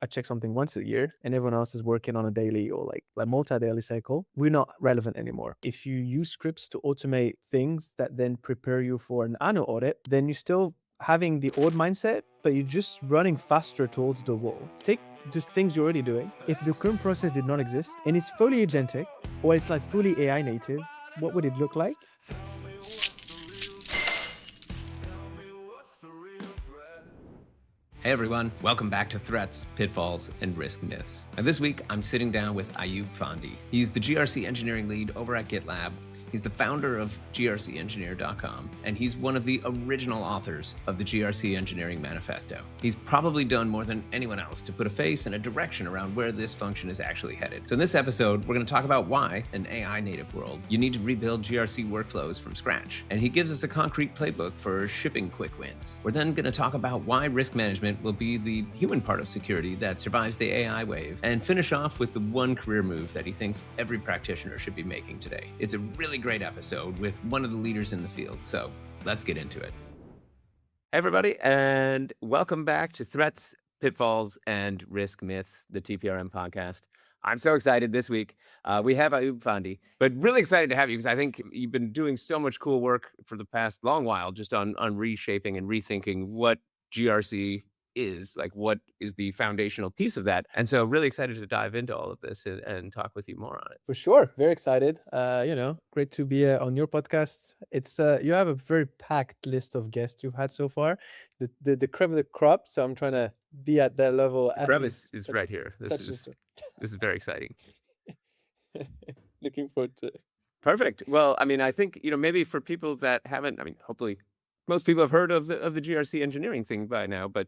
I check something once a year and everyone else is working on a daily or like multi-daily cycle, we're not relevant anymore. If you use scripts to automate things that then prepare you for an annual audit, then you're still having the old mindset, but you're just running faster towards the wall. Take the things you're already doing. If the current process did not exist and it's fully agentic or it's like fully AI native, what would it look like? Hey everyone, welcome back to Threats, Pitfalls, and Risk Myths. And this week, I'm sitting down with Ayoub Fandi. He's the GRC Engineering Lead over at GitLab. He's the founder of grcengineer.com, and he's one of the original authors of the GRC Engineering Manifesto. He's probably done more than anyone else to put a face and a direction around where this function is actually headed. So in this episode, we're going to talk about why, in an AI native world, you need to rebuild GRC workflows from scratch. And he gives us a concrete playbook for shipping quick wins. We're then going to talk about why risk management will be the human part of security that survives the AI wave, and finish off with the one career move that he thinks every practitioner should be making today. It's a really great episode with one of the leaders in the field. So let's get into it. Hey everybody, and welcome back to Threats, Pitfalls, and Risk Myths, the TPRM Podcast. I'm so excited this week. We have Ayoub Fandi, but really excited to have you because I think you've been doing so much cool work for the past long while just on reshaping and rethinking what GRC is, like what is the foundational piece of that. And so really excited to dive into all of this and talk with you more on it. For sure. Very excited. Great to be on your podcast. It's you have a very packed list of guests you've had so far. The creme of the crop. So I'm trying to be at that level. Crevice is right here. This is very exciting. Looking forward to it. Perfect. Well, I mean, I think, maybe for people that haven't, hopefully most people have heard of the GRC engineering thing by now, but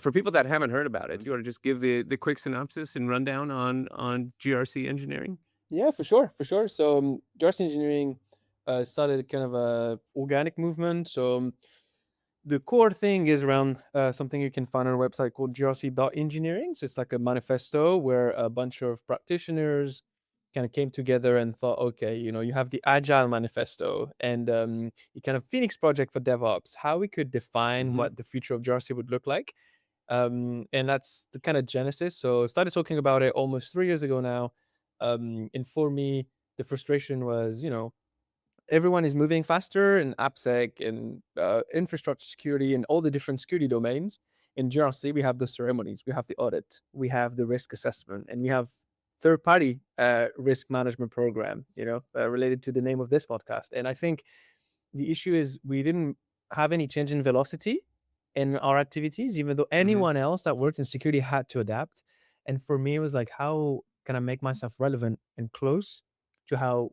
for people that haven't heard about it, do you want to just give the quick synopsis and rundown on GRC engineering? Yeah, for sure. So GRC engineering started kind of a organic movement. So the core thing is around something you can find on our website called grc.engineering. So it's like a manifesto where a bunch of practitioners kind of came together and thought, okay, you have the agile manifesto and you kind of Phoenix project for DevOps, how we could define what the future of GRC would look like. And that's the kind of genesis. So I started talking about it almost 3 years ago now. And for me, the frustration was, everyone is moving faster in AppSec and infrastructure security and all the different security domains. In GRC, we have the ceremonies, we have the audit, we have the risk assessment, and we have third-party risk management program, related to the name of this podcast. And I think the issue is we didn't have any change in velocity in our activities, even though anyone else that worked in security had to adapt. And for me, it was like, how can I make myself relevant and close to how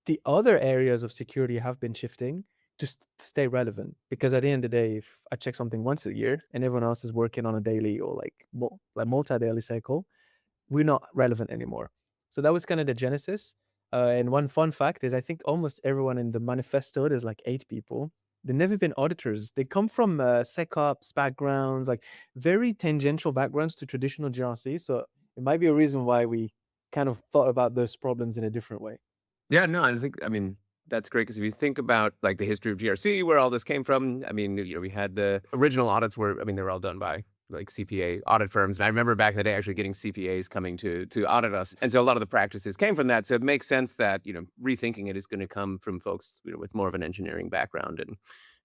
the other areas of security have been shifting to stay relevant? Because at the end of the day, if I check something once a year and everyone else is working on a daily or like multi-daily cycle, we're not relevant anymore. So that was kind of the genesis. And one fun fact is I think almost everyone in the manifesto, there's like 8 people. They've never been auditors. They come from SecOps backgrounds, like very tangential backgrounds to traditional GRC. So it might be a reason why we kind of thought about those problems in a different way. Yeah, no, that's great because if you think about like the history of GRC, where all this came from, we had the original audits were, they were all done by like CPA audit firms. And I remember back in the day actually getting CPAs coming to audit us. And so a lot of the practices came from that. So it makes sense that, rethinking it is going to come from folks, with more of an engineering background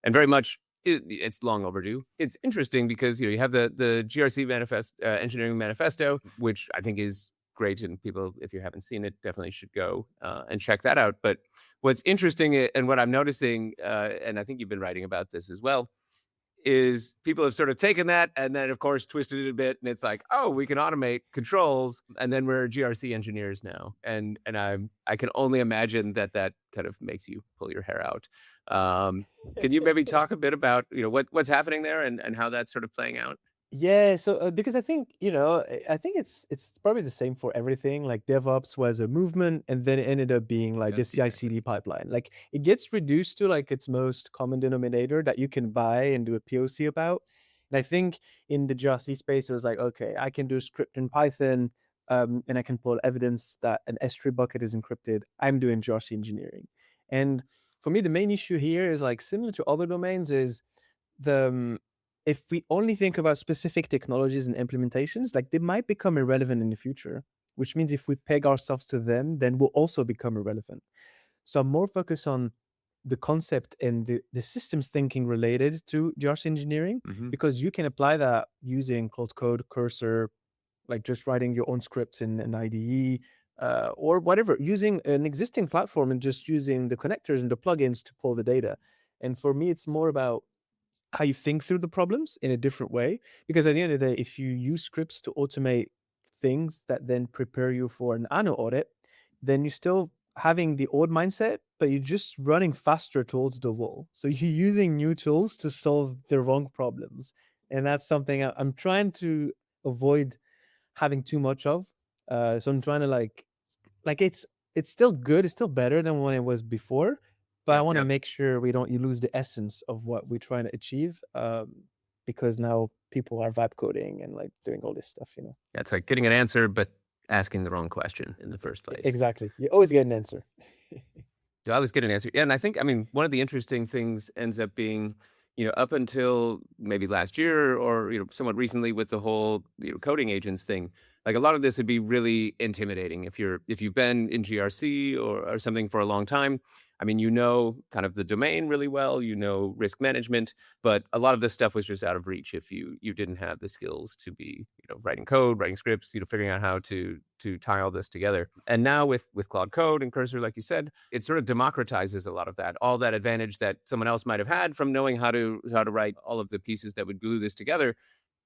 and very much it's long overdue. It's interesting because, you have the GRC Engineering Manifesto, which I think is great. And people, if you haven't seen it, definitely should go and check that out. But what's interesting and what I'm noticing, and I think you've been writing about this as well, is people have sort of taken that and then, of course, twisted it a bit. And it's like, oh, we can automate controls. And then we're GRC engineers now. And I can only imagine that kind of makes you pull your hair out. Can you maybe talk a bit about, what's happening there and how that's sort of playing out? Yeah, so because I think I think it's probably the same for everything. Like DevOps was a movement, and then it ended up being like the CI/CD pipeline. Like it gets reduced to like its most common denominator that you can buy and do a POC about. And I think in the GRC space, it was like, okay, I can do a script in Python, and I can pull evidence that an S3 bucket is encrypted. I'm doing GRC engineering, and for me, the main issue here is like similar to other domains is the if we only think about specific technologies and implementations, like they might become irrelevant in the future, which means if we peg ourselves to them, then we'll also become irrelevant. So I'm more focused on the concept and the systems thinking related to GRC engineering, Hmm. because you can apply that using Cloud Code, Cursor, like just writing your own scripts in an IDE, or whatever, using an existing platform and just using the connectors and the plugins to pull the data. And for me, it's more about how you think through the problems in a different way. Because at the end of the day, if you use scripts to automate things that then prepare you for an annual audit, then you're still having the old mindset, but you're just running faster towards the wall. So you're using new tools to solve the wrong problems. And that's something I'm trying to avoid having too much of. So I'm trying to like it's still good, it's still better than when it was before, but I Yep. want to Yep. make sure we don't you lose the essence of what we're trying to achieve. Because now people are vibe coding and like doing all this stuff, you know. Yeah, it's like getting an answer, but asking the wrong question in the first place. Exactly. You always get an answer. Do I always get an answer? Yeah, and I think, I mean, one of the interesting things ends up being, up until maybe last year or, somewhat recently with the whole, coding agents thing, like a lot of this would be really intimidating if you've been in GRC or something for a long time. I mean, kind of the domain really well, risk management, but a lot of this stuff was just out of reach if you didn't have the skills to be, writing code, writing scripts, figuring out how to tie all this together. And now with Cloud Code and Cursor, like you said, it sort of democratizes a lot of that, all that advantage that someone else might have had from knowing how to write all of the pieces that would glue this together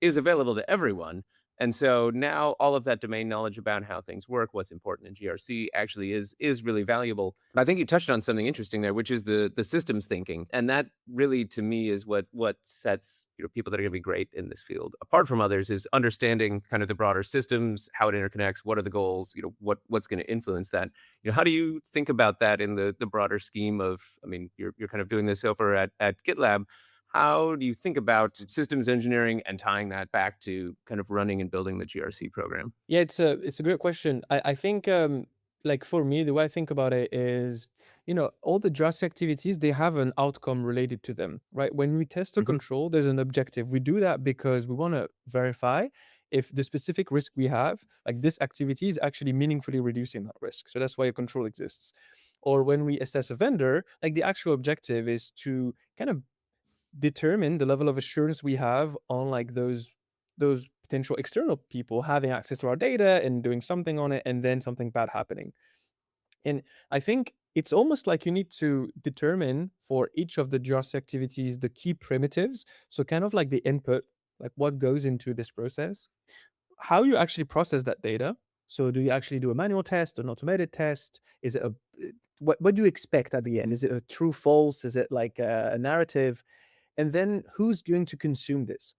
is available to everyone. And so now all of that domain knowledge about how things work, what's important in GRC actually is really valuable. And I think you touched on something interesting there, which is the systems thinking. And that really to me is what sets, people that are going to be great in this field apart from others, is understanding kind of the broader systems, how it interconnects, what are the goals, what's going to influence that. How do you think about that in the broader scheme of, I mean, you're kind of doing this over at GitLab. How do you think about systems engineering and tying that back to kind of running and building the GRC program? Yeah, it's a great question. I think like for me, the way I think about it is, all the just activities, they have an outcome related to them, right? When we test a Hmm. control, there's an objective. We do that because we want to verify if the specific risk we have, like this activity, is actually meaningfully reducing that risk. So that's why a control exists. Or when we assess a vendor, like the actual objective is to kind of determine the level of assurance we have on like those potential external people having access to our data and doing something on it and then something bad happening. And I think it's almost like you need to determine for each of the JARS activities the key primitives. So kind of like the input, like what goes into this process, how you actually process that data. So do you actually do a manual test, an automated test? Is it what do you expect at the end? Is it a true false? Is it like a narrative? And then who's going to consume this?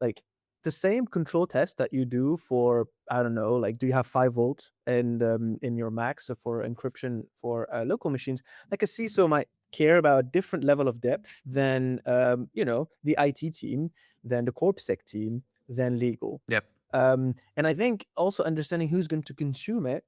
Like the same control test that you do for, I don't know, like do you have 5 volt and in your Mac, so for encryption for local machines, like a CISO might care about a different level of depth than the IT team, than the corpsec team, than legal. Yep. And I think also understanding who's going to consume it,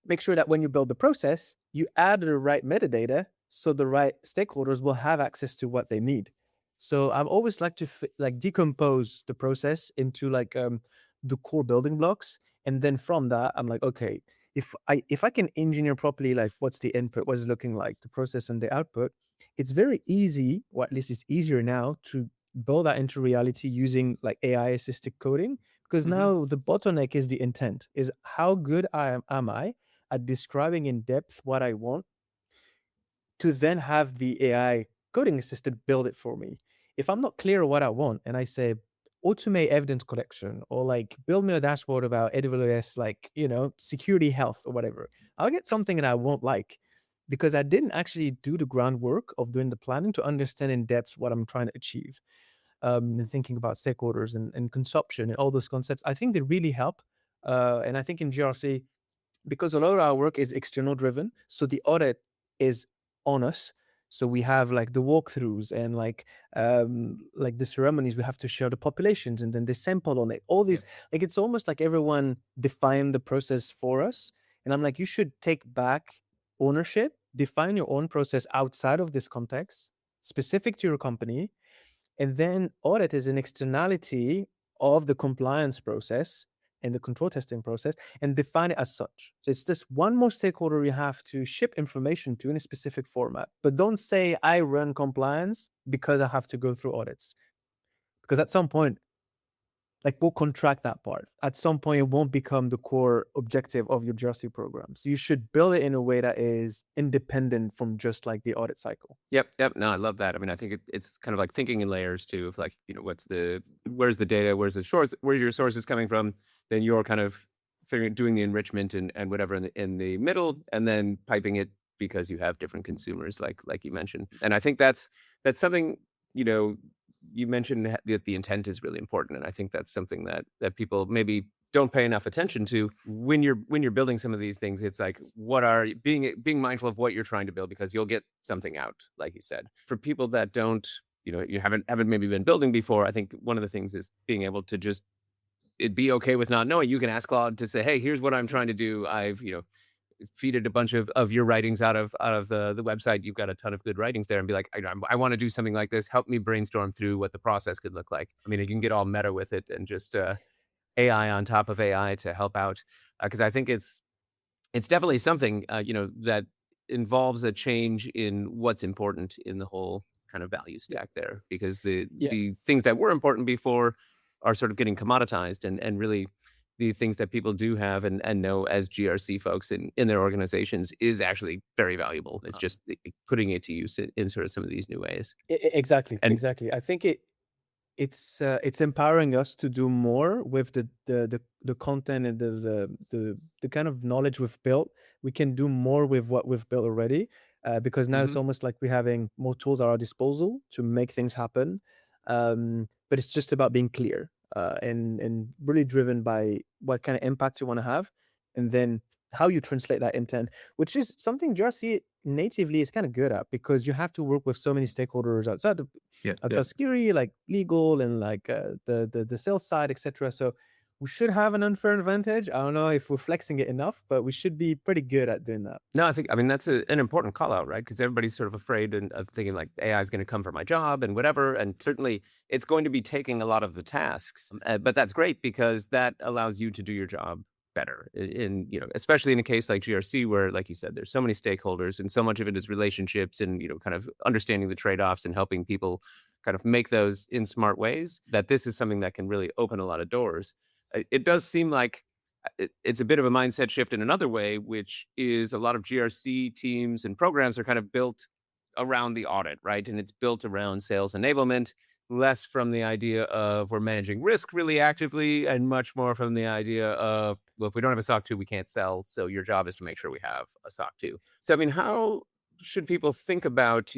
make sure that when you build the process, you add the right metadata so the right stakeholders will have access to what they need. So I've always liked to like decompose the process into like the core building blocks, and then from that, I'm like, okay, if I can engineer properly, like what's the input, what's it looking like, the process and the output, it's very easy, or at least it's easier now to build that into reality using like AI assisted coding, because Hmm. now the bottleneck is the intent, is how good am I at describing in depth what I want, to then have the AI coding assistant build it for me. If I'm not clear what I want and I say automate evidence collection or like build me a dashboard about AWS, like, security health or whatever, I'll get something that I won't like because I didn't actually do the groundwork of doing the planning to understand in depth what I'm trying to achieve. And thinking about stakeholders and consumption and all those concepts, I think they really help. And I think in GRC, because a lot of our work is external driven, so the audit is on us. So we have like the walkthroughs and like the ceremonies, we have to share the populations and then they sample on it, all Yep. these, like it's almost like everyone defined the process for us. And I'm like, you should take back ownership, define your own process outside of this context, specific to your company, And then audit is an externality of the compliance process and the control testing process, and define it as such. So it's just one more stakeholder you have to ship information to in a specific format. But don't say I run compliance because I have to go through audits. Because at some point, like, we'll contract that part. At some point, it won't become the core objective of your GRC program. So you should build it in a way that is independent from just like the audit cycle. Yep. No, I love that. I mean, I think it's kind of like thinking in layers too, of like, where's the data, where's the source, where's your sources coming from? Then you're kind of doing the enrichment and whatever in the middle, and then piping it because you have different consumers, like you mentioned. And I think that's something, you mentioned that the intent is really important, and I think that's something that people maybe don't pay enough attention to when you're building some of these things. It's like, what are being mindful of what you're trying to build, because you'll get something out, like you said. For people that don't, you haven't maybe been building before, I think one of the things is being able to just be okay with not knowing. You can ask Claude to say, hey, here's what I'm trying to do. I've feeded a bunch of your writings out of the website. You've got a ton of good writings there, and be like, I want to do something like this. Help me brainstorm through what the process could look like. I mean, you can get all meta with it and just AI on top of AI to help out, because I think it's definitely something that involves a change in what's important in the whole kind of value stack there, because the things that were important before are sort of getting commoditized, and really the things that people do have and know as GRC folks in their organizations is actually very valuable. It's just putting it to use in sort of some of these new ways. Exactly. I think it's empowering us to do more with the content and the kind of knowledge we've built. We can do more with what we've built already, because now it's almost like we're having more tools at our disposal to make things happen. But it's just about being clear, and really driven by what kind of impact you want to have, and then how you translate that intent, which is something GRC natively is kind of good at, because you have to work with so many stakeholders outside security, like legal and like the sales side, etc. So we should have an unfair advantage. I don't know if we're flexing it enough, but we should be pretty good at doing that. No, I mean, that's an important call out, right? Because everybody's sort of afraid of thinking like AI is going to come for my job and whatever. And certainly it's going to be taking a lot of the tasks. But that's great, because that allows you to do your job better. Especially in a case like GRC, where, like you said, there's so many stakeholders, and so much of it is relationships and, kind of understanding the trade-offs and helping people kind of make those in smart ways, that this is something that can really open a lot of doors. It does seem like it's a bit of a mindset shift in another way, which is a lot of GRC teams and programs are kind of built around the audit, right? And it's built around sales enablement, less from the idea of we're managing risk really actively, and much more from the idea of, well, if we don't have a SOC 2, we can't sell. So your job is to make sure we have a SOC 2. So, I mean, how should people think about,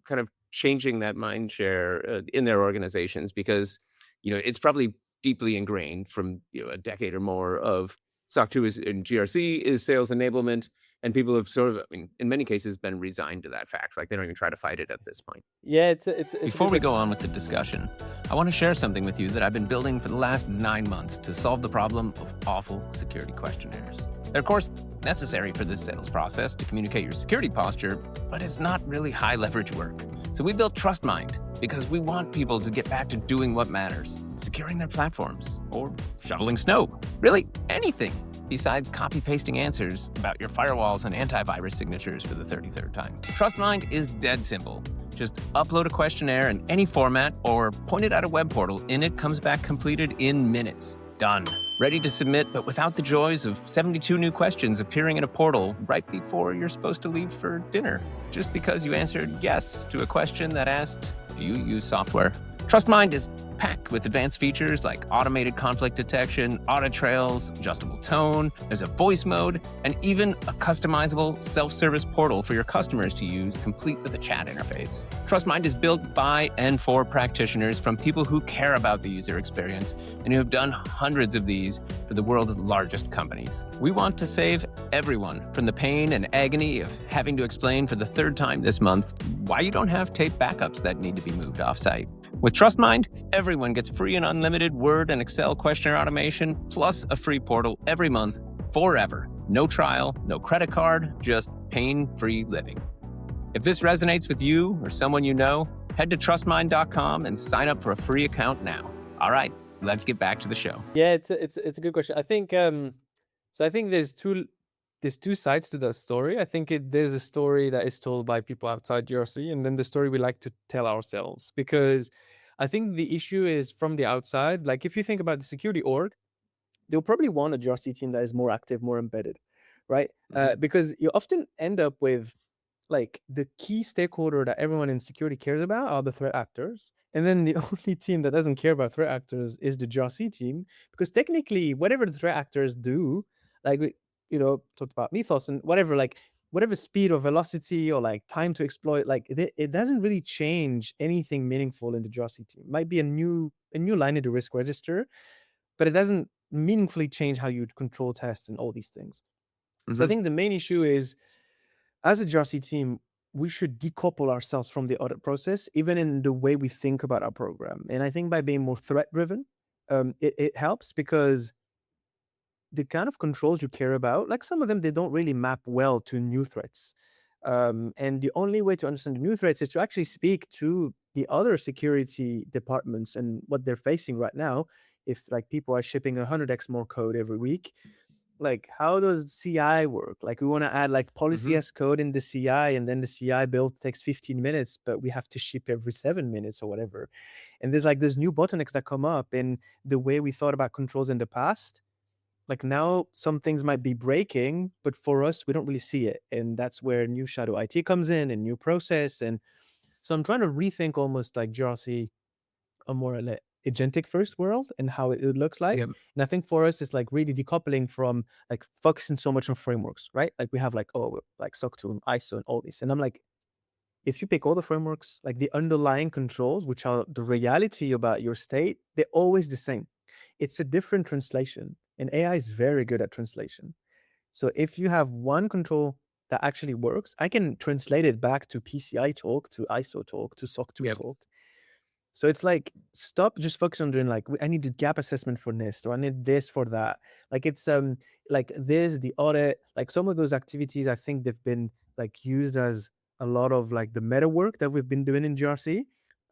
kind of changing that mind share in their organizations? Because, it's probably deeply ingrained from, a decade or more of SOC 2 is in GRC is sales enablement. And people have sort of, in many cases, been resigned to that fact. Like, they don't even try to fight it at this point. Yeah, it's Before we go on with the discussion, I want to share something with you that I've been building for the last 9 months to solve the problem of awful security questionnaires. They're, of course, necessary for this sales process to communicate your security posture, but it's not really high leverage work. So we built TrustMind because we want people to get back to doing what matters, securing their platforms, or shoveling snow. Really, anything besides copy-pasting answers about your firewalls and antivirus signatures for the 33rd time. TrustMind is dead simple. Just upload a questionnaire in any format or point it at a web portal, and it comes back completed in minutes. Done. Ready to submit, but without the joys of 72 new questions appearing in a portal right before you're supposed to leave for dinner, just because you answered yes to a question that asked, do you use software? TrustMind is packed with advanced features like automated conflict detection, audit trails, adjustable tone, there's a voice mode, and even a customizable self-service portal for your customers to use, complete with a chat interface. TrustMind is built by and for practitioners, from people who care about the user experience and who have done hundreds of these for the world's largest companies. We want to save everyone from the pain and agony of having to explain for the 3rd time this month why you don't have tape backups that need to be moved offsite. With TrustMind, everyone gets free and unlimited Word and Excel questionnaire automation, plus a free portal every month, forever. No trial, no credit card, just pain-free living. If this resonates with you or someone you know, Head to trustmind.com and sign up for a free account now. All right, let's get back to the show. Yeah, it's a good question. I think so I think there's two sides to that story. I think there's a story that is told by people outside GRC, and then the story we like to tell ourselves. Because I think the issue is from the outside. Like if you think about the security org, they'll probably want a GRC team that is more active, more embedded, right? Because you often end up with like the key stakeholder that everyone in security cares about are the threat actors. And then the only team that doesn't care about threat actors is the GRC team, because technically, whatever the threat actors do, like we, talked about mythos and whatever, like whatever speed or velocity or like time to exploit, like it doesn't really change anything meaningful in the GRC team. It might be a new line in the risk register, but it doesn't meaningfully change how you control test and all these things. So I think the main issue is, as a GRC team, we should decouple ourselves from the audit process, even in the way we think about our program. And I think by being more threat driven, it helps, because the kind of controls you care about, like some of them, they don't really map well to new threats. And the only way to understand the new threats is to actually speak to the other security departments and what they're facing right now. If like people are shipping 100x more code every week, like how does CI work? Like we want to add like policy as code in the CI, and then the CI build takes 15 minutes, but we have to ship every 7 minutes or whatever. And there's new bottlenecks that come up in the way we thought about controls in the past. Like now some things might be breaking, but for us, we don't really see it. And that's where new shadow IT comes in and new process. And so I'm trying to rethink almost like GRC, a more like agentic first world and how it looks like. Yep. And I think for us, it's like really decoupling from like focusing so much on frameworks, right? Like we have like, like SOC 2 and ISO and all this. And I'm like, if you pick all the frameworks, like the underlying controls, which are the reality about your state, they're always the same. It's a different translation. And AI is very good at translation. So if you have one control that actually works, I can translate it back to PCI talk, to ISO talk, to SOC 2 talk. So it's like, stop just focus on doing like, I need a gap assessment for NIST, or I need this for that. Like it's like this, the audit, like some of those activities, I think they've been like used as a lot of like the meta work that we've been doing in GRC.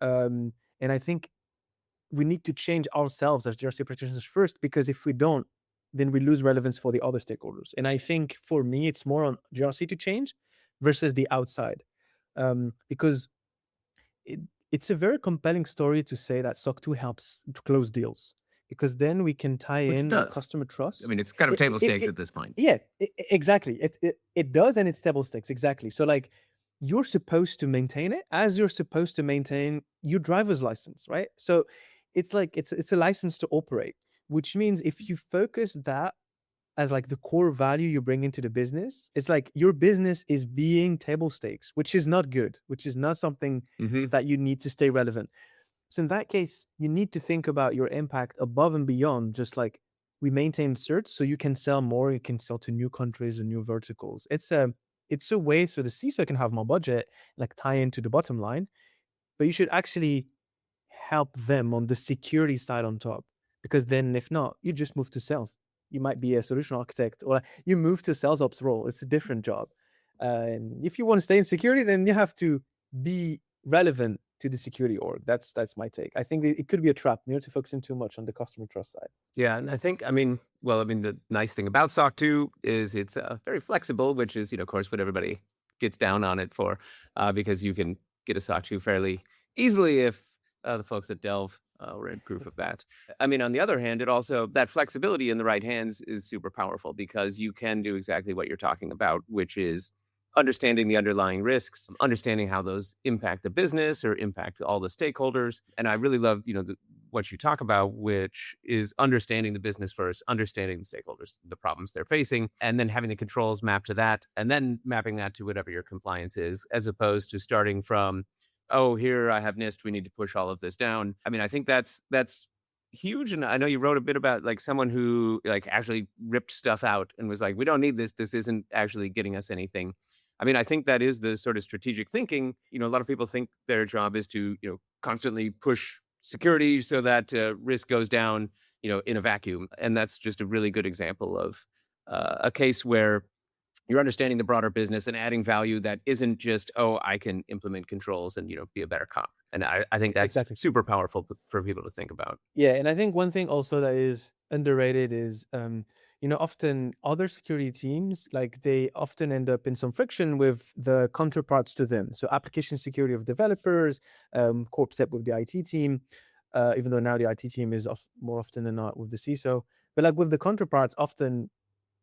And I think we need to change ourselves as GRC practitioners first, because if we don't, then we lose relevance for the other stakeholders. And I think for me, it's more on GRC to change versus the outside, because it's a very compelling story to say that SOC 2 helps to close deals, because then we can tie Which in does. customer trust. I mean, it's kind of table stakes at this point. Yeah, exactly. It does, and it's table stakes, exactly. So like, you're supposed to maintain it as you're supposed to maintain your driver's license, right? So it's like it's a license to operate, which means if you focus that as like the core value you bring into the business, it's like your business is being table stakes, which is not good, which is not something that you need to stay relevant. So in that case, you need to think about your impact above and beyond just like, we maintain certs so you can sell more, you can sell to new countries and new verticals. It's a way so the CISO can have more budget, like tie into the bottom line, but you should actually help them on the security side on top, because then if not, you just move to sales. You might be a solution architect, or you move to sales ops role. It's a different job. And if you want to stay in security, then you have to be relevant to the security org. That's my take. I think it could be a trap. You have to focus in too much on the customer trust side. Yeah, and I think, the nice thing about SOC 2 is it's very flexible, which is, of course, what everybody gets down on it for, because you can get a SOC 2 fairly easily if the folks at Delve read proof of that. I mean, on the other hand, it also, that flexibility in the right hands is super powerful, because you can do exactly what you're talking about, which is understanding the underlying risks, understanding how those impact the business or impact all the stakeholders. And I really love, what you talk about, which is understanding the business first, understanding the stakeholders, the problems they're facing, and then having the controls map to that, and then mapping that to whatever your compliance is, as opposed to starting from, oh, here I have NIST, we need to push all of this down. I mean, I think that's huge. And I know you wrote a bit about like someone who like actually ripped stuff out and was like, we don't need this. This isn't actually getting us anything. I mean, I think that is the sort of strategic thinking. A lot of people think their job is to, constantly push security so that risk goes down, in a vacuum. And that's just a really good example of a case where you're understanding the broader business and adding value that isn't just, oh, I can implement controls and, be a better cop. And I think that's Exactly. super powerful for people to think about. Yeah, and I think one thing also that is underrated is, often other security teams, like they often end up in some friction with the counterparts to them. So application security of developers, corpsec with the IT team, even though now the IT team is more often than not with the CISO. But like with the counterparts, often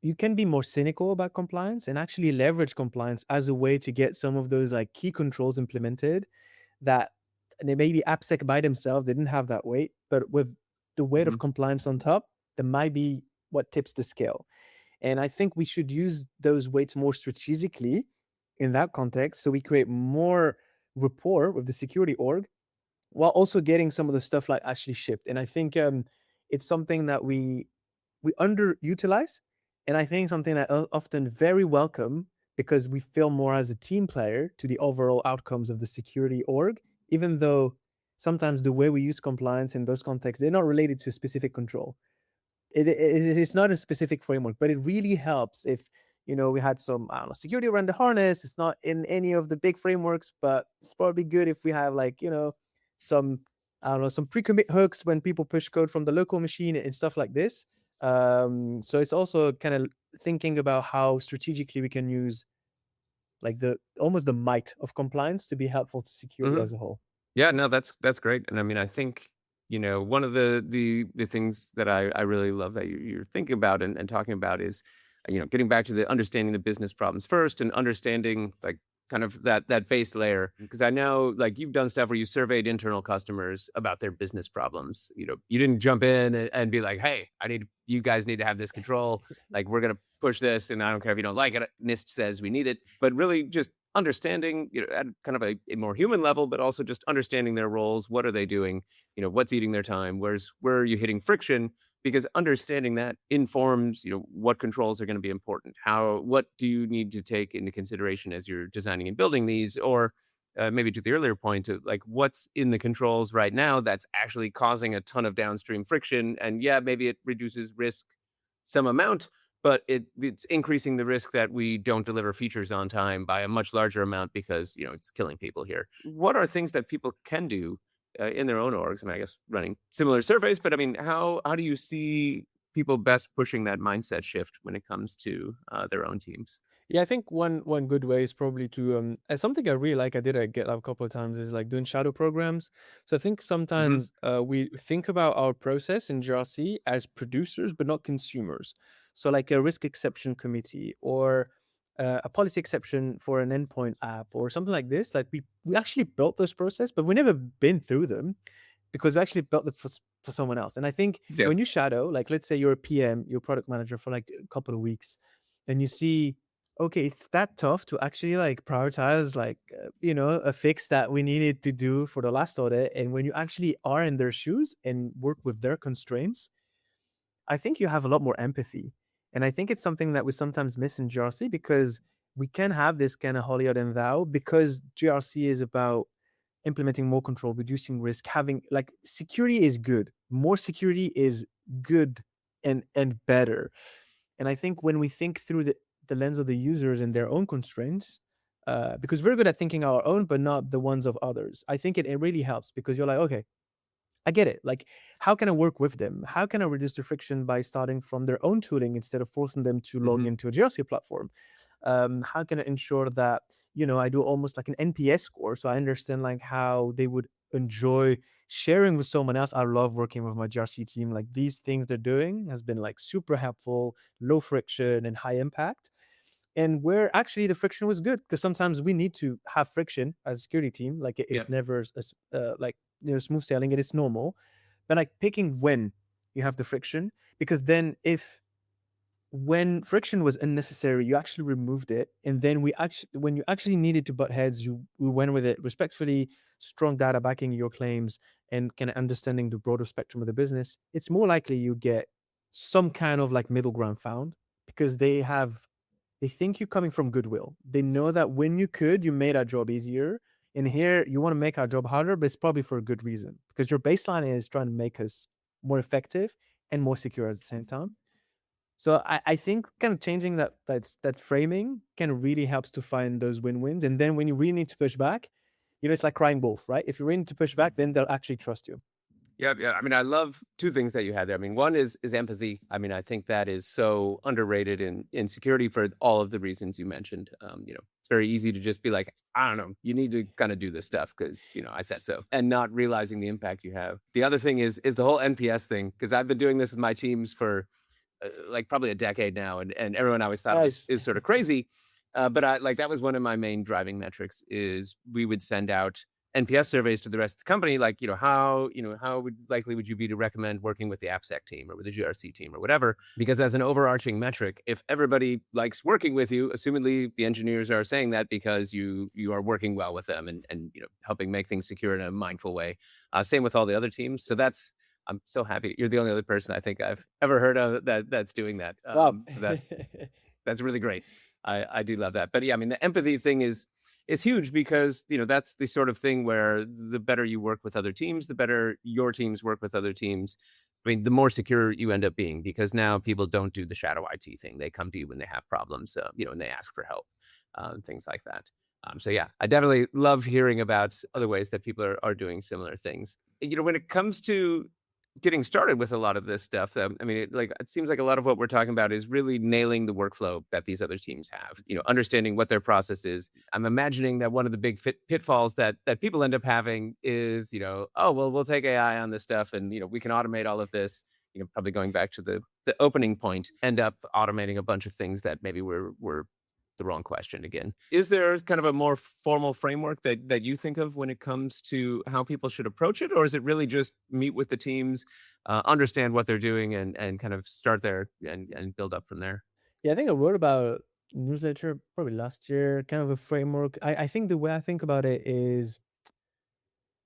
you can be more cynical about compliance and actually leverage compliance as a way to get some of those like key controls implemented that, and they maybe AppSec by themselves, they didn't have that weight, but with the weight of Mhm. compliance on top, that might be what tips the scale. And I think we should use those weights more strategically in that context so we create more rapport with the security org while also getting some of the stuff like actually shipped. And I think it's something that we underutilize, and I think something that often very welcome because we feel more as a team player to the overall outcomes of the security org, even though sometimes the way we use compliance in those contexts, they're not related to a specific control. It's not a specific framework, but it really helps if we had some, I don't know, security around the harness. It's not in any of the big frameworks, but it's probably good if we have like some, I don't know, some pre-commit hooks when people push code from the local machine and stuff like this. So it's also kind of thinking about how strategically we can use like the almost the might of compliance to be helpful to security Mhm. as a whole. Yeah, no, that's great. And I mean, I think, one of the things that I really love that you're thinking about and talking about is, getting back to the understanding the business problems first and understanding like kind of that base layer. Because I know like you've done stuff where you surveyed internal customers about their business problems. You didn't jump in and be like, hey, you guys need to have this control. Like we're gonna push this, and I don't care if you don't like it. NIST says we need it, but really just understanding, at kind of a more human level, but also just understanding their roles. What are they doing? What's eating their time? Where are you hitting friction? Because understanding that informs, what controls are going to be important. What do you need to take into consideration as you're designing and building these? Or maybe to the earlier point, to like what's in the controls right now that's actually causing a ton of downstream friction. And yeah, maybe it reduces risk some amount, but it's increasing the risk that we don't deliver features on time by a much larger amount because it's killing people here. What are things that people can do in their own orgs? I mean, I guess running similar surveys, but I mean, how do you see people best pushing that mindset shift when it comes to their own teams? Yeah, I think one good way is probably to something I really like. I did at GitLab a couple of times is like doing shadow programs. So I think Hmm. sometimes we think about our process in GRC as producers, but not consumers. So like a risk exception committee or a policy exception for an endpoint app or something like this. Like we actually built those process, but we never been through them because we actually built it for someone else. And I think Yep. when you shadow, like let's say you're a PM, you're a product manager for like a couple of weeks, and you see, okay, it's that tough to actually like prioritize like a fix that we needed to do for the last audit. And when you actually are in their shoes and work with their constraints, I think you have a lot more empathy. And I think it's something that we sometimes miss in GRC because we can have this kind of holier than thou because GRC is about implementing more control, reducing risk, having like security is good. More security is good and better. And I think when we think through the lens of the users and their own constraints, because we're good at thinking our own, but not the ones of others, I think it really helps because you're like, okay, I get it. Like, how can I work with them? How can I reduce the friction by starting from their own tooling instead of forcing them to log Hmm. into a GRC platform? How can I ensure that I do almost like an NPS score, so I understand like how they would enjoy sharing with someone else. I love working with my GRC team. Like these things they're doing has been like super helpful, low friction, and high impact. And where actually the friction was good because sometimes we need to have friction as a security team. Like it's Yep. never like smooth sailing. It is normal, but like picking when you have the friction, because then if when friction was unnecessary, you actually removed it, and then we actually when you actually needed to butt heads, we went with it respectfully, strong data backing your claims, and kind of understanding the broader spectrum of the business. It's more likely you get some kind of like middle ground found because they think you're coming from goodwill. They know that when you could, you made our job easier. And here you want to make our job harder, but it's probably for a good reason because your baseline is trying to make us more effective and more secure at the same time. So I think kind of changing that framing kind of really helps to find those win-wins. And then when you really need to push back, it's like crying wolf, right? If you're willing to push back, then they'll actually trust you. Yeah, yeah. I mean, I love two things that you had there. I mean, one is empathy. I mean, I think that is so underrated in security for all of the reasons you mentioned. It's very easy to just be like, I don't know, you need to kind of do this stuff because I said so, and not realizing the impact you have. The other thing is the whole NPS thing, because I've been doing this with my teams for like probably a decade now, and everyone always thought it Nice. is sort of crazy. But I like that was one of my main driving metrics is we would send out NPS surveys to the rest of the company, like, how likely would you be to recommend working with the AppSec team or with the GRC team or whatever? Because as an overarching metric, if everybody likes working with you, assumedly the engineers are saying that because you are working well with them and helping make things secure in a mindful way. Same with all the other teams. So I'm so happy. You're the only other person I think I've ever heard of that's doing that. Wow. So that's really great. I do love that. But yeah, I mean, the empathy thing is huge because, that's the sort of thing where the better you work with other teams, the better your teams work with other teams. I mean, the more secure you end up being because now people don't do the shadow IT thing. They come to you when they have problems, and they ask for help, things like that. So yeah, I definitely love hearing about other ways that people are doing similar things. When it comes to getting started with a lot of this stuff, I mean, it seems like a lot of what we're talking about is really nailing the workflow that these other teams have, understanding what their process is. I'm imagining that one of the big pitfalls that people end up having is, oh, well, we'll take AI on this stuff and, we can automate all of this, probably going back to the opening point, end up automating a bunch of things that maybe were the wrong question again. Is there kind of a more formal framework that you think of when it comes to how people should approach it? Or is it really just meet with the teams, understand what they're doing and kind of start there and build up from there? Yeah, I think I wrote about newsletter probably last year, kind of a framework. I think the way I think about it is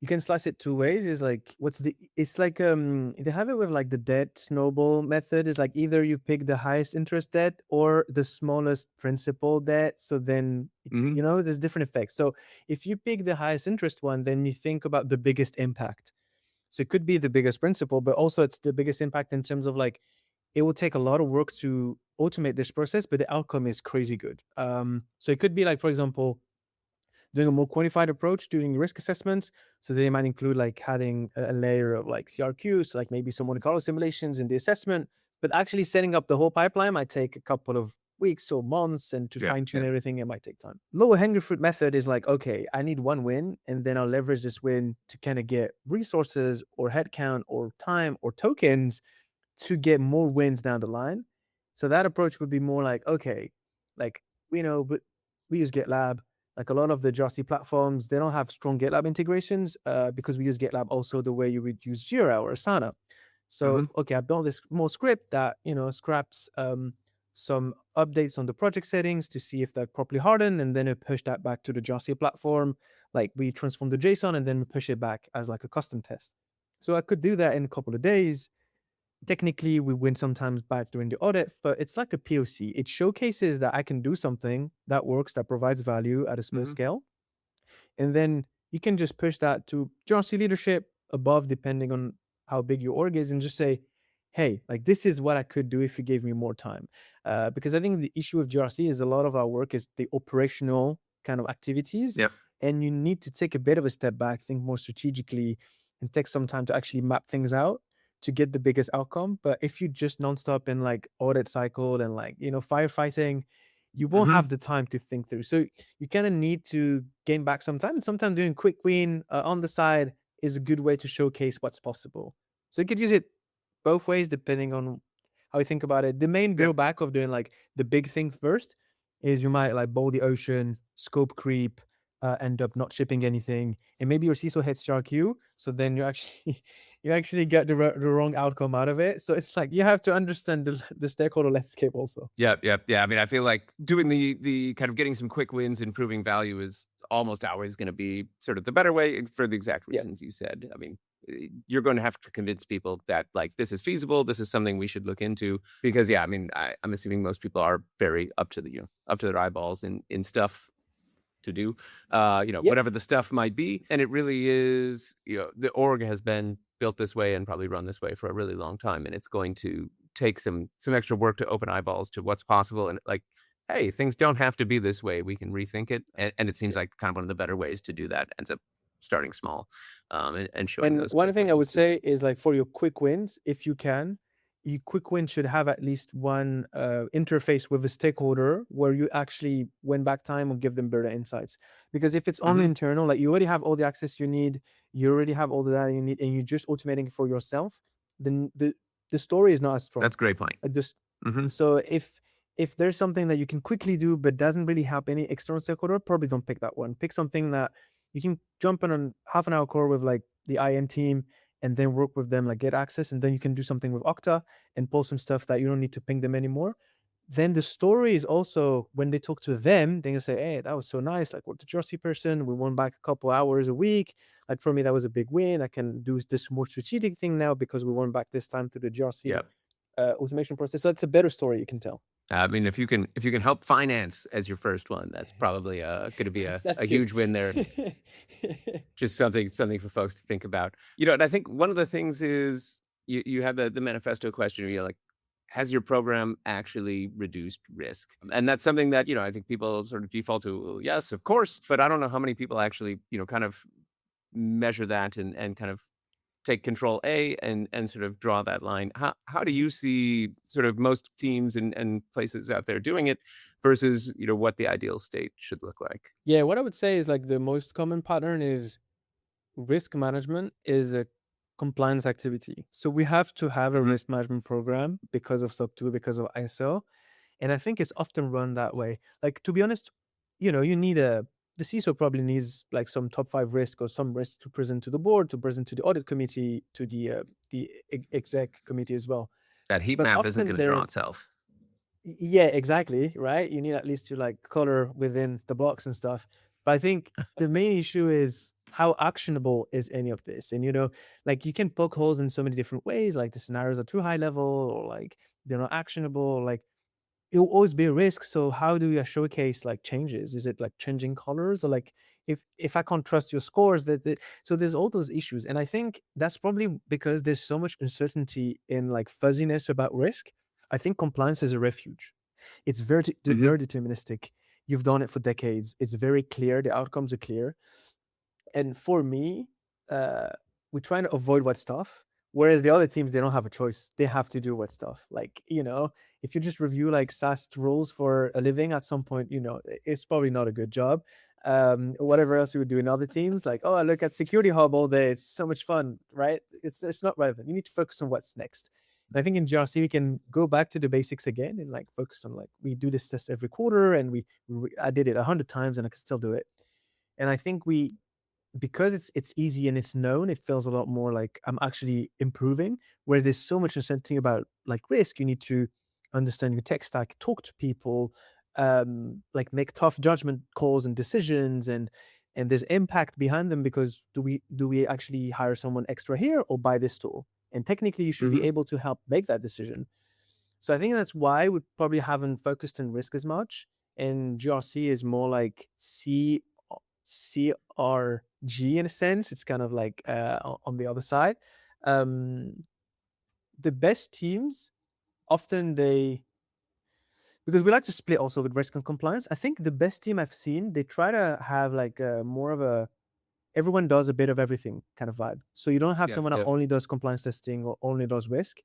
you can slice it two ways. Is like it's like they have it with like the debt snowball method. Is like either you pick the highest interest debt or the smallest principal debt. So then Hmm. there's different effects. So if you pick the highest interest one, then you think about the biggest impact. So it could be the biggest principal, but also it's the biggest impact in terms of like it will take a lot of work to automate this process, but the outcome is crazy good. So it could be like, for example, doing a more quantified approach, doing risk assessments. So they might include like adding a layer of like CRQs, like maybe some Monte Carlo simulations in the assessment, but actually setting up the whole pipeline might take a couple of weeks or months, and to Yeah. fine tune everything, it might take time. Lower hanging fruit method is like, okay, I need one win, and then I'll leverage this win to kind of get resources or headcount or time or tokens to get more wins down the line. So that approach would be more like, okay, like but we use GitLab. Like a lot of the GRC platforms, they don't have strong GitLab integrations because we use GitLab also the way you would use Jira or Asana. Hmm. So okay, I built this small script that scraps some updates on the project settings to see if they're properly hardened, and then I push that back to the GRC platform. Like we transform the JSON and then we push it back as like a custom test. So I could do that in a couple of days. Technically, we win sometimes back during the audit, but it's like a POC. It showcases that I can do something that works, that provides value at a small Hmm. scale. And then you can just push that to GRC leadership above, depending on how big your org is, and just say, hey, like this is what I could do if you gave me more time. Because I think the issue with GRC is a lot of our work is the operational kind of activities. Yep. And you need to take a bit of a step back, think more strategically, and take some time to actually map things out to get the biggest outcome. But if you just nonstop in like audit cycle and like, firefighting, you won't Hmm. have the time to think through. So you kind of need to gain back some time. And sometimes doing quick win on the side is a good way to showcase what's possible. So you could use it both ways depending on how you think about it. The main Yep. drawback of doing like the big thing first is you might like boil the ocean, scope creep, end up not shipping anything, and maybe your CISO hits CRQ. So then you actually you actually get the wrong outcome out of it. So it's like you have to understand the stakeholder landscape also. Yeah, yeah, yeah. I mean, I feel like doing the kind of getting some quick wins, improving value is almost always going to be sort of the better way for the exact Yeah. reasons you said. I mean, you're going to have to convince people that like this is feasible, this is something we should look into. Because yeah, I mean, I'm assuming most people are very up to up to their eyeballs in stuff to do, Yep. whatever the stuff might be. And it really is, the org has been built this way and probably run this way for a really long time. And it's going to take some extra work to open eyeballs to what's possible. And like hey, things don't have to be this way. We can rethink it. And it seems like kind of one of the better ways to do that ends up starting small, and showing And those one quick thing I wins. would say is like for your quick wins, if you can, your quick win should have at least one interface with a stakeholder where you actually win back time or give them better insights. Because if it's only Mhm. internal, like you already have all the access you need, you already have all the data you need, and you're just automating it for yourself, then the story is not as strong. That's a great point. Just Mhm. so if there's something that you can quickly do but doesn't really help any external stakeholder, probably don't pick that one. Pick something that you can jump in on half an hour call with like the IN team and then work with them, like get access, and then you can do something with Okta and pull some stuff that you don't need to ping them anymore. Then the story is also when they talk to them, they can say, "Hey, that was so nice. Like, we're the GRC person. We won back a couple hours a week. Like for me, that was a big win. I can do this more strategic thing now because we won back this time to the GRC Yep. automation process." So it's a better story you can tell. I mean, if you can help finance as your first one, that's probably gonna be That's a good. huge win there. Just something for folks to think about. And I think one of the things is you have the manifesto question where you're like, has your program actually reduced risk? And that's something that, I think people sort of default to, "Well, yes, of course," but I don't know how many people actually, kind of measure that and kind of take control A and sort of draw that line. How do you see sort of most teams and places out there doing it versus, what the ideal state should look like? Yeah, what I would say is like the most common pattern is risk management is a compliance activity. So we have to have a Mhm. risk management program because of SOC 2, because of ISO. And I think it's often run that way. Like, to be honest, you need the CISO probably needs like some top 5 risk or some risk to present to the board, to present to the audit committee, to the exec committee as well. That heat But map isn't often going to draw they're itself. yeah, exactly, right? You need at least to like color within the box and stuff. But I think the main issue is how actionable is any of this? And like you can poke holes in so many different ways, like the scenarios are too high level or like they're not actionable, like it will always be a risk. So how do you showcase like changes? Is it like changing colors or like if I can't trust your scores so there's all those issues. And I think that's probably because there's so much uncertainty in like fuzziness about risk. I think compliance is a refuge. It's Mhm. very deterministic. You've done it for decades. It's very clear. The outcomes are clear. And for me, uh, we're trying to avoid wet stuff. Whereas the other teams, they don't have a choice. They have to do wet stuff. Like, if you just review like SAST rules for a living at some point, it's probably not a good job. Whatever else you would do in other teams, like, oh, I look at Security Hub all day. It's so much fun, right? It's not relevant. You need to focus on what's next. And I think in GRC we can go back to the basics again and like focus on like we do this test every quarter and I did it 100 times and I can still do it. And I think because it's easy and it's known, it feels a lot more like I'm actually improving. Where there's so much uncertainty about like risk, you need to understand your tech stack, talk to people, like make tough judgment calls and decisions, and there's impact behind them because do we actually hire someone extra here or buy this tool? And technically, you should be Mhm. able to help make that decision. So I think that's why we probably haven't focused on risk as much. And GRC is more like CRG in a sense. It's kind of like on the other side. Um, the best teams often because we like to split also with risk and compliance. I think the best team I've seen, they try to have like more of a everyone does a bit of everything kind of vibe. So you don't have Yep, someone that yep. only does compliance testing or only does risk.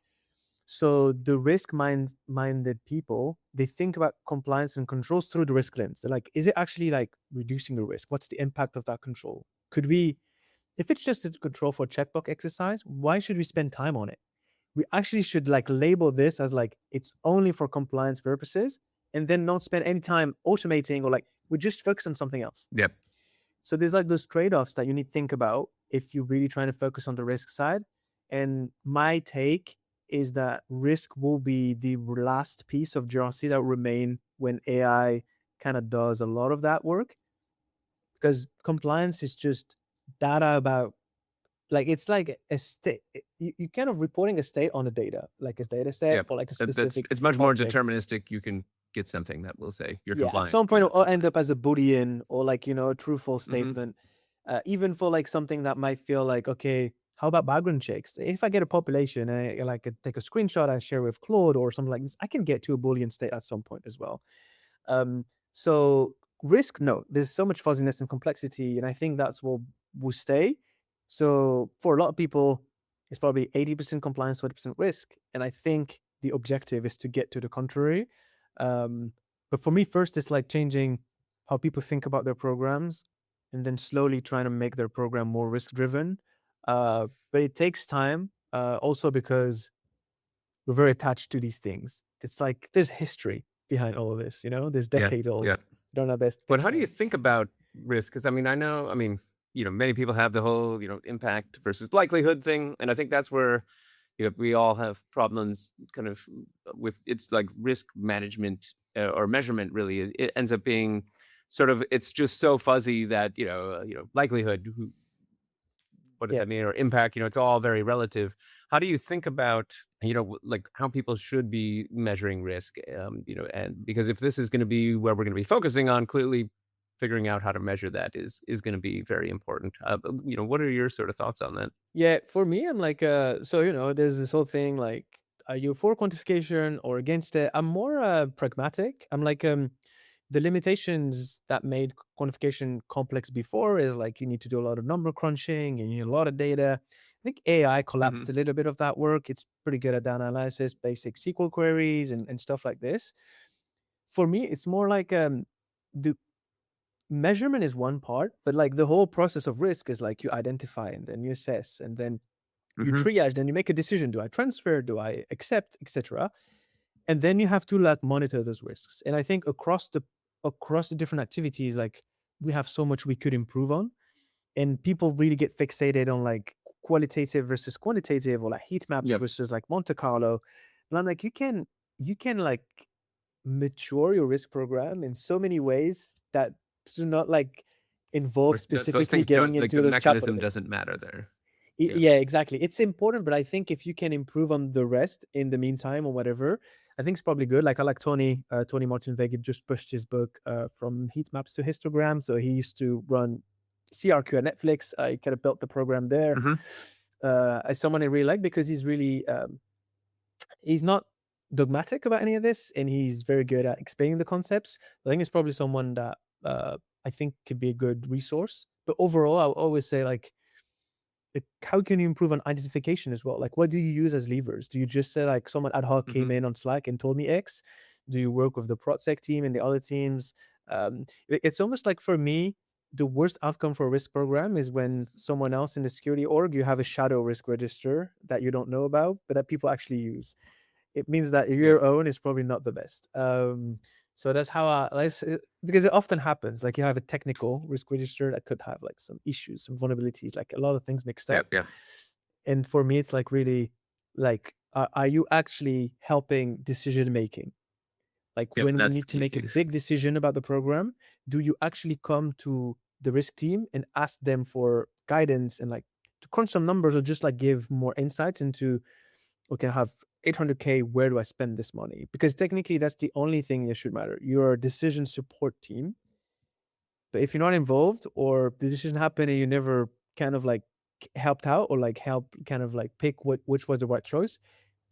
So the risk minded people, they think about compliance and controls through the risk lens. They're like, is it actually like reducing the risk? What's the impact of that control? If it's just a control for checkbox exercise, why should we spend time on it? We actually should like label this as like it's only for compliance purposes and then not spend any time automating or like we just focus on something else. Yep. So there's like those trade-offs that you need to think about if you're really trying to focus on the risk side. And my take is that risk will be the last piece of GRC that will remain when AI kind of does a lot of that work. Because compliance is just data about like it's like a state. You kind of reporting a state on a data, like a data set Yep. or like a That's specific it's much more object. deterministic. You can get something that will say you're Yeah, at compliant. some point it'll end up as a boolean or like a true false Mhm. statement. Even for like something that might feel like okay, how about background checks? If I get a population and I like take a screenshot, I share with Claude or something like this, I can get to a boolean state at some point as well. So risk, no, there's so much fuzziness and complexity, and I think that's what will stay. So for a lot of people, it's probably 80% compliance, 20% risk, and I think the objective is to get to the contrary. But for me, first, it's like changing how people think about their programs, and then slowly trying to make their program more risk driven. But it takes time, also because we're very attached to these things. It's like there's history behind all of this, there's Yeah, decades old. yeah. Done our best. But Takes how do you time. think about risk? Because many people have the whole, impact versus likelihood thing. And I think that's where, we all have problems kind of with it's like risk management or measurement really it ends up being sort of, it's just so fuzzy that, likelihood, what does Yeah. that mean? Or impact, it's all very relative. How do you think about, like how people should be measuring risk? And because if this is going to be where we're going to be focusing on, clearly figuring out how to measure that is going to be very important. But, what are your sort of thoughts on that? Yeah. For me, I'm like, there's this whole thing like, are you for quantification or against it? I'm more pragmatic. I'm like, the limitations that made quantification complex before is like you need to do a lot of number crunching and you need a lot of data. I think AI Hmm. collapsed a little bit of that work. It's pretty good at data analysis, basic SQL queries, and stuff like this. For me, it's more like the measurement is one part, but like the whole process of risk is like you identify and then you assess and then you Hmm. triage, then you make a decision. Do I transfer? Do I accept, etc.? And then you have to like monitor those risks. And I think across the different activities, like we have so much we could improve on. And people really get fixated on like qualitative versus quantitative or like heat maps Yep. versus like Monte Carlo. And I'm like, you can like mature your risk program in so many ways that do not like involve Those specifically things getting don't, like the into those chatbot mechanism bits. doesn't matter there. Yeah. Yeah, exactly. It's important, but I think if you can improve on the rest in the meantime or whatever, I think it's probably good. Like I like Tony Martin Vega just pushed his book from heat maps to histogram. So he used to run CRQ at Netflix. I kind of built the program there. Hmm. As someone I really like because he's not dogmatic about any of this, and he's very good at explaining the concepts. I think it's probably someone that I think could be a good resource. But overall, I would always say like, how can you improve on identification as well? Like, what do you use as levers? Do you just say like someone ad hoc Hmm. came in on Slack and told me X? Do you work with the ProdSec team and the other teams? It's almost like for me, the worst outcome for a risk program is when someone else in the security org, you have a shadow risk register that you don't know about, but that people actually use. It means that Yep. your own is probably not the best. So that's how because it often happens. Like you have a technical risk register that could have like some issues, some vulnerabilities, like a lot of things mixed up. Yep. Yep. And for me, it's like really like, are you actually helping decision making? Like Yep. when we That's the need to key make a piece. big decision about the program, do you actually come to the risk team and ask them for guidance and like to crunch some numbers or just like give more insights into, okay, I have 800K, where do I spend this money? Because technically that's the only thing that should matter. You're a decision support team, but if you're not involved or the decision happened and you never kind of like helped out or like help kind of like pick which was the right choice,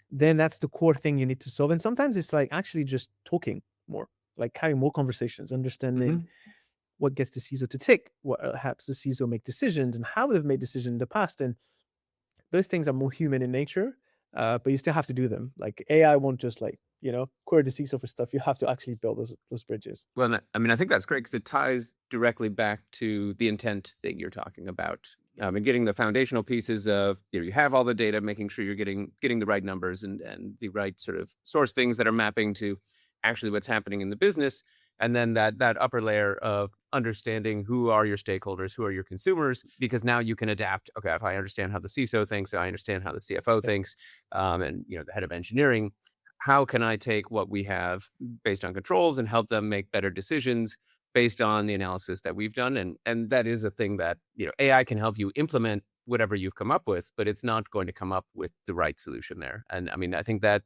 then that's the core thing you need to solve. And sometimes it's like actually just talking more, like having more conversations, understanding Hmm. what gets the CISO to tick, what helps the CISO make decisions and how they've made decisions in the past. And those things are more human in nature, but you still have to do them. Like AI won't just like, query the CISO for stuff. You have to actually build those bridges. Well, I think that's great because it ties directly back to the intent that you're talking about, and getting the foundational pieces of, you have all the data, making sure you're getting the right numbers and the right sort of source things that are mapping to actually what's happening in the business, and then that upper layer of understanding who are your stakeholders, who are your consumers, because now you can adapt. Okay, if I understand how the CISO thinks, I understand how the CFO Yeah, thinks, and the head of engineering. How can I take what we have based on controls and help them make better decisions based on the analysis that we've done? And that is a thing that, AI can help you implement whatever you've come up with, but it's not going to come up with the right solution there. And I think that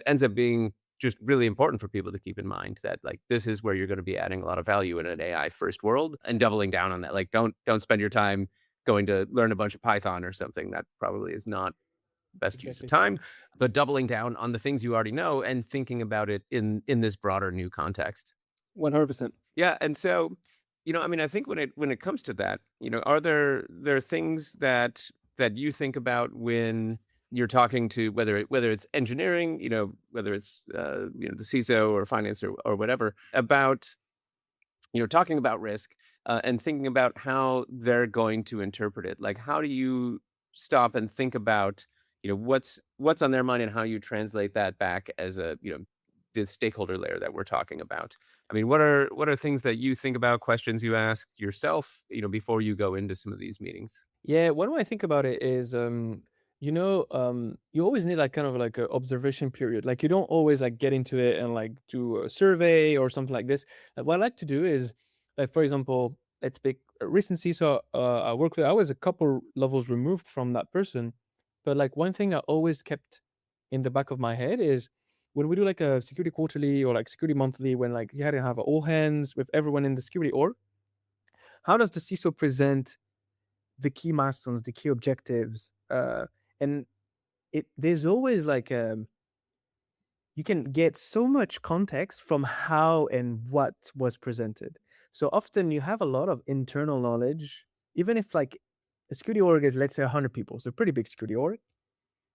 ends up being just really important for people to keep in mind that, like, this is where you're going to be adding a lot of value in an AI first world, and doubling down on that. Like, don't spend your time going to learn a bunch of Python or something. That probably is not best use of exactly. time, but doubling down on the things you already know and thinking about it in this broader new context. 100%. Yeah, and so, I mean, I think when it comes to that, are there things that you think about when you're talking to whether it's engineering, whether it's the CISO or finance or whatever about talking about risk and thinking about how they're going to interpret it. Like, how do you stop and think about, what's on their mind and how you translate that back as the stakeholder layer that we're talking about. I mean, what are things that you think about, questions you ask yourself, before you go into some of these meetings? Yeah, one way I think about it is, you always need like kind of like a observation period. Like you don't always like get into it and like do a survey or something like this. What I like to do is, like for example, let's pick a recent CISO I worked with. I was a couple levels removed from that person, but like one thing I always kept in the back of my head is when we do like a security quarterly or like security monthly, when like you had to have all hands with everyone in the security org. How does the CISO present the key milestones, the key objectives, and there's always like you can get so much context from how and what was presented. So often you have a lot of internal knowledge, even if like a security org is let's say 100 people, so pretty big security org.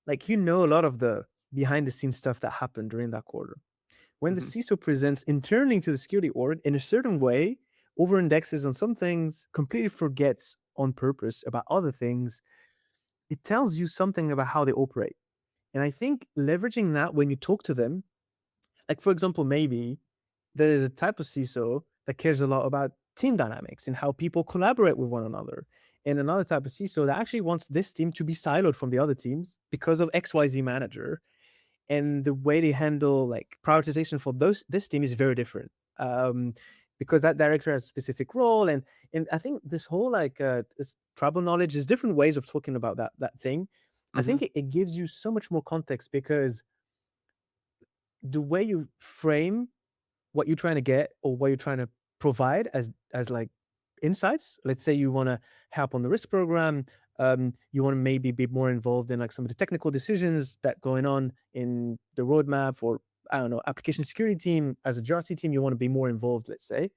Like a lot of the behind the scenes stuff that happened during that quarter. When the Hmm. CISO presents internally to the security org in a certain way, over indexes on some things, completely forgets on purpose about other things, it tells you something about how they operate. And I think leveraging that when you talk to them, like for example, maybe there is a type of CISO that cares a lot about team dynamics and how people collaborate with one another. And another type of CISO that actually wants this team to be siloed from the other teams because of XYZ manager. And the way they handle like prioritization for this team is very different. Because that director has a specific role, and I think this whole like this tribal knowledge is different ways of talking about that thing. I Hmm. think it gives you so much more context because the way you frame what you're trying to get or what you're trying to provide as like insights. Let's say you want to help on the risk program. You want to maybe be more involved in like some of the technical decisions that going on in the roadmap, or I don't know, application security team. As a GRC team, you want to be more involved. Let's say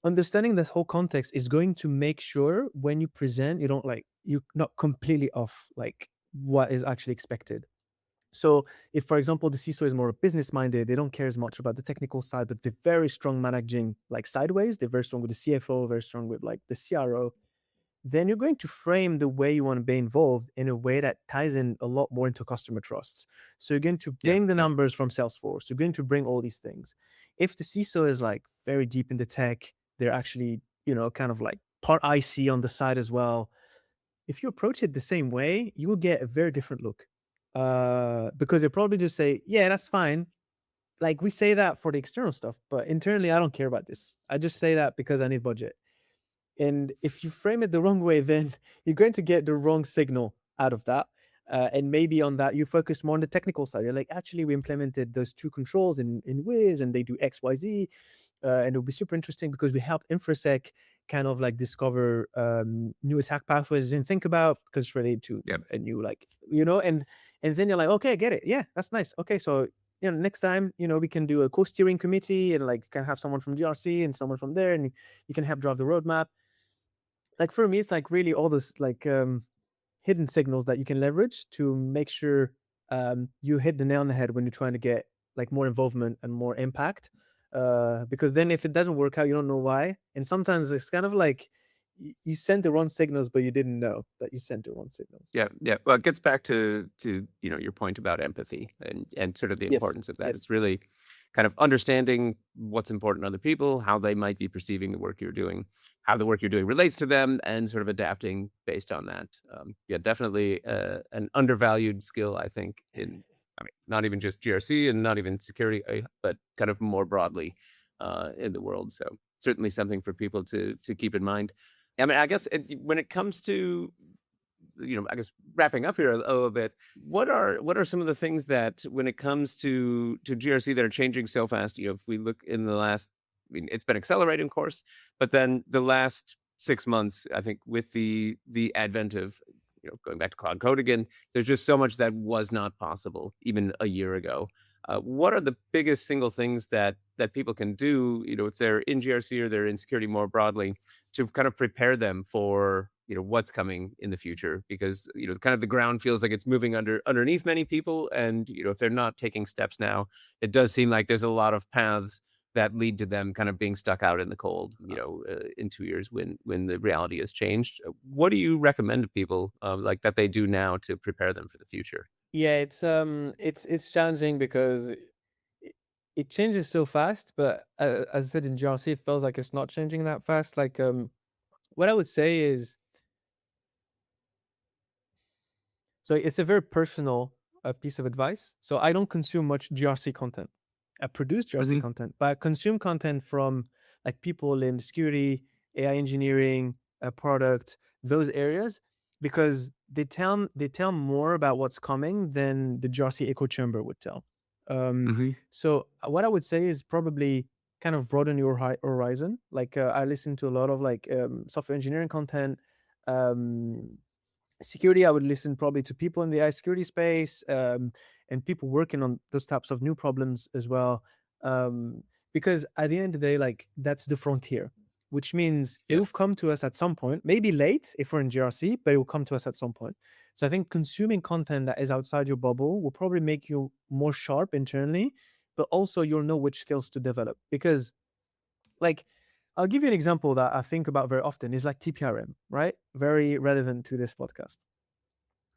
understanding this whole context is going to make sure when you present, you don't like you're not completely off like what is actually expected. So if, for example, the CISO is more business minded, they don't care as much about the technical side, but they're very strong managing like sideways. They're very strong with the CFO, very strong with like the CRO. Then you're going to frame the way you want to be involved in a way that ties in a lot more into customer trust. So you're going to Yeah, bring the yeah, numbers from Salesforce. You're going to bring all these things. If the CISO is like very deep in the tech, they're actually, kind of like part IC on the side as well. If you approach it the same way, you will get a very different look. Because they probably just say, "Yeah, that's fine." Like we say that for the external stuff, but internally, I don't care about this. I just say that because I need budget. And if you frame it the wrong way, then you're going to get the wrong signal out of that. And maybe on that, you focus more on the technical side. You're like, actually, we implemented those two controls in Wiz, and they do X, Y, Z, and it'll be super interesting because we helped InfoSec kind of like discover new attack pathways they didn't think about because it's related to yeah, a new like and then you're like, okay, I get it. Yeah, that's nice. Okay, so next time we can do a co-steering committee and like can have someone from GRC and someone from there, and you can help drive the roadmap. Like for me, it's like really all those like hidden signals that you can leverage to make sure you hit the nail on the head when you're trying to get like more involvement and more impact. Because then if it doesn't work out, you don't know why. And sometimes it's kind of like you sent the wrong signals, but you didn't know that you sent the wrong signals. yeah, yeah. Well, it gets back to your point about empathy and sort of the Yes. importance of that. Yes. It's really kind of understanding what's important to other people, how they might be perceiving the work you're doing, how the work you're doing relates to them, and sort of adapting based on that. Yeah, definitely an undervalued skill, I think. I mean, not even just GRC and not even security, but kind of more broadly in the world. So certainly something for people to keep in mind. I mean, I guess when it comes to I guess wrapping up here a little bit, what are some of the things that when it comes to GRC that are changing so fast? If we look in the last, I mean, it's been accelerating, of course, but then the last 6 months, I think, with the advent of going back to cloud code again, there's just so much that was not possible even a year ago. What are the biggest single things that people can do, if they're in GRC or they're in security more broadly, to kind of prepare them for what's coming in the future? Because kind of the ground feels like it's moving underneath many people, and if they're not taking steps now, it does seem like there's a lot of paths that lead to them kind of being stuck out in the cold, in 2 years when the reality has changed. What do you recommend to people, like that they do now to prepare them for the future? Yeah, it's challenging because it changes so fast, but as I said in GRC, it feels like it's not changing that fast. Like what I would say is, so it's a very personal piece of advice. So I don't consume much GRC content. I produce GRC Hmm. content, but I consume content from like people in security, AI engineering, product, those areas, because they tell more about what's coming than the GRC echo chamber would tell. Um, Hmm. so what I would say is probably kind of broaden your horizon. Like I listen to a lot of like software engineering content. Um, Security, I would listen probably to people in the AI security space, and people working on those types of new problems as well. Um, because at the end of the day, like that's the frontier, which means it Yeah. will come to us at some point, maybe late if we're in GRC, but it will come to us at some point. So I think consuming content that is outside your bubble will probably make you more sharp internally, but also you'll know which skills to develop. Because like I'll give you an example that I think about very often is like TPRM, right? Very relevant to this podcast.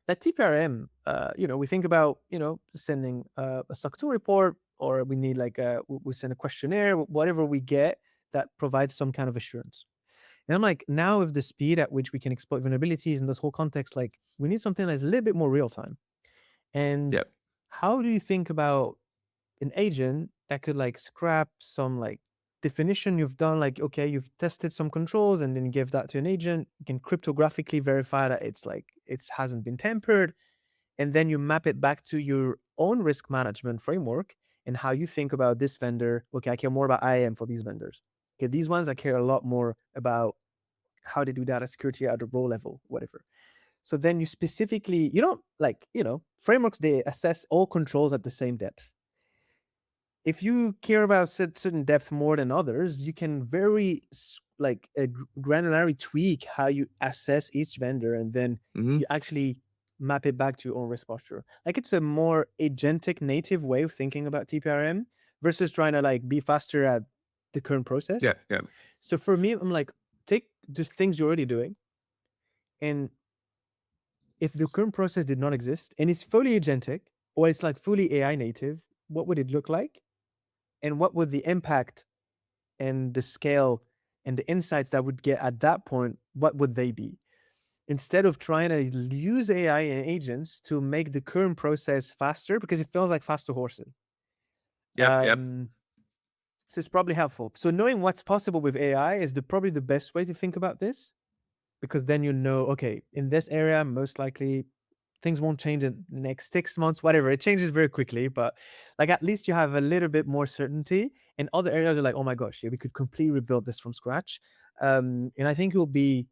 That TPRM, we think about, sending a SOC 2 report, or we need like we send a questionnaire, whatever we get that provides some kind of assurance. And I'm like, now with the speed at which we can exploit vulnerabilities in this whole context, like we need something that's a little bit more real time. And Yep. how do you think about an agent that could like scrap some like definition you've done? Like, okay, you've tested some controls and then give that to an agent, you can cryptographically verify that it's like it hasn't been tampered, and then you map it back to your own risk management framework and how you think about this vendor. Okay, I care more about IAM for these vendors. Okay, these ones I care a lot more about how they do data security at the row level, whatever. So then you specifically, you don't like, frameworks, they assess all controls at the same depth. If you care about certain depth more than others, you can very like granularly tweak how you assess each vendor, and then Hmm. you actually map it back to your own risk posture. Like it's a more agentic native way of thinking about TPRM versus trying to like be faster at the current process. Yeah. Yeah. So for me, I'm like, take the things you're already doing, and if the current process did not exist and it's fully agentic or it's like fully AI native, what would it look like? And what would the impact and the scale and the insights that would get at that point, what would they be? Instead of trying to use AI and agents to make the current process faster, because it feels like faster horses. Yep. Yep. Um, so it's probably helpful. So knowing what's possible with AI is probably the best way to think about this, because then you know, okay, in this area, most likely things won't change in the next 6 months, whatever. It changes very quickly, but like at least you have a little bit more certainty. In other areas, you're like, oh my gosh, yeah, we could completely rebuild this from scratch. And I think it will be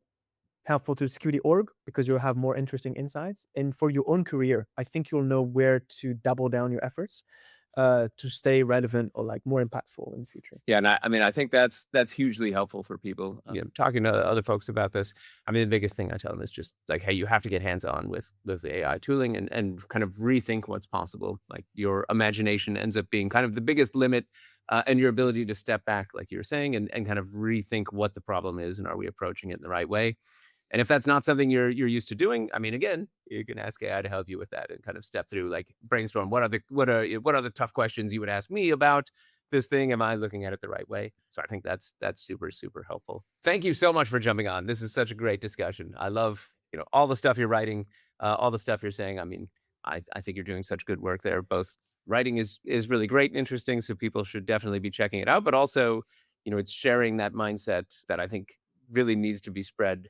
helpful to the security org because you'll have more interesting insights. And for your own career, I think you'll know where to double down your efforts to stay relevant or like more impactful in the future. Yeah, and I mean, I think that's hugely helpful for people. Talking to other folks about this, I mean, the biggest thing I tell them is just like, hey, you have to get hands on with the AI tooling and kind of rethink what's possible. Like your imagination ends up being kind of the biggest limit, and your ability to step back, like you were saying, and kind of rethink what the problem is and are we approaching it in the right way. And if that's not something you're used to doing, I mean, again, you can ask AI to help you with that and kind of step through, like brainstorm what are the tough questions you would ask me about this thing. Am I looking at it the right way? So I think that's super super helpful. Thank you so much for jumping on. This is such a great discussion. I love all the stuff you're writing, all the stuff you're saying. I mean, I think you're doing such good work there. Both writing is really great and interesting, so people should definitely be checking it out. But also, it's sharing that mindset that I think really needs to be spread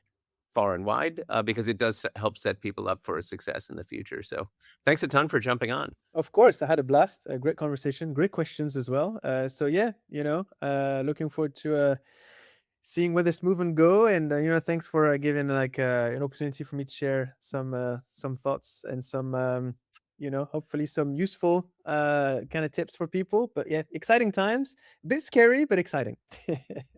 far and wide, because it does help set people up for success in the future. So thanks a ton for jumping on. Of course, I had a blast. A great conversation, great questions as well. So yeah, looking forward to seeing where this movement go. And thanks for giving like an opportunity for me to share some thoughts and some hopefully some useful kind of tips for people. But yeah, exciting times. A bit scary, but exciting.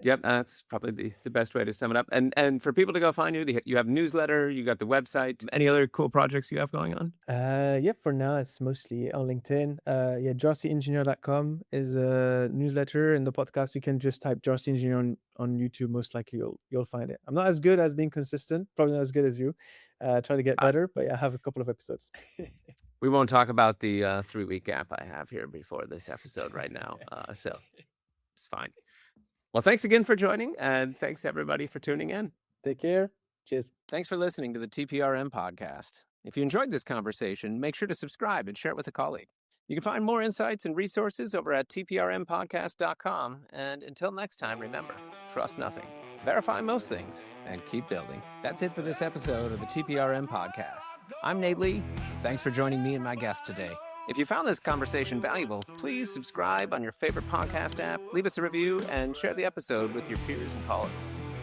Yep, that's probably the best way to sum it up. And for people to go find you, you have newsletter, you got the website. Any other cool projects you have going on? Yeah, for now it's mostly on LinkedIn. Yeah, grcengineer.com is a newsletter, and the podcast you can just type GRC Engineer on YouTube. Most likely you'll find it. I'm not as good as being consistent, probably not as good as you. Try to get better, but yeah, I have a couple of episodes. We won't talk about the 3-week gap I have here before this episode right now. So it's fine. Well, thanks again for joining, and thanks everybody for tuning in. Take care. Cheers. Thanks for listening to the TPRM podcast. If you enjoyed this conversation, make sure to subscribe and share it with a colleague. You can find more insights and resources over at tprmpodcast.com. And until next time, remember, trust nothing, verify most things, and keep building. That's it for this episode of the TPRM podcast. I'm Nate Lee. Thanks for joining me and my guest today. If you found this conversation valuable, please subscribe on your favorite podcast app, leave us a review, and share the episode with your peers and colleagues.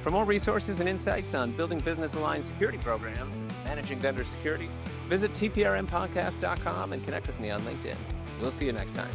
For more resources and insights on building business-aligned security programs and managing vendor security, visit tprmpodcast.com and connect with me on LinkedIn. We'll see you next time.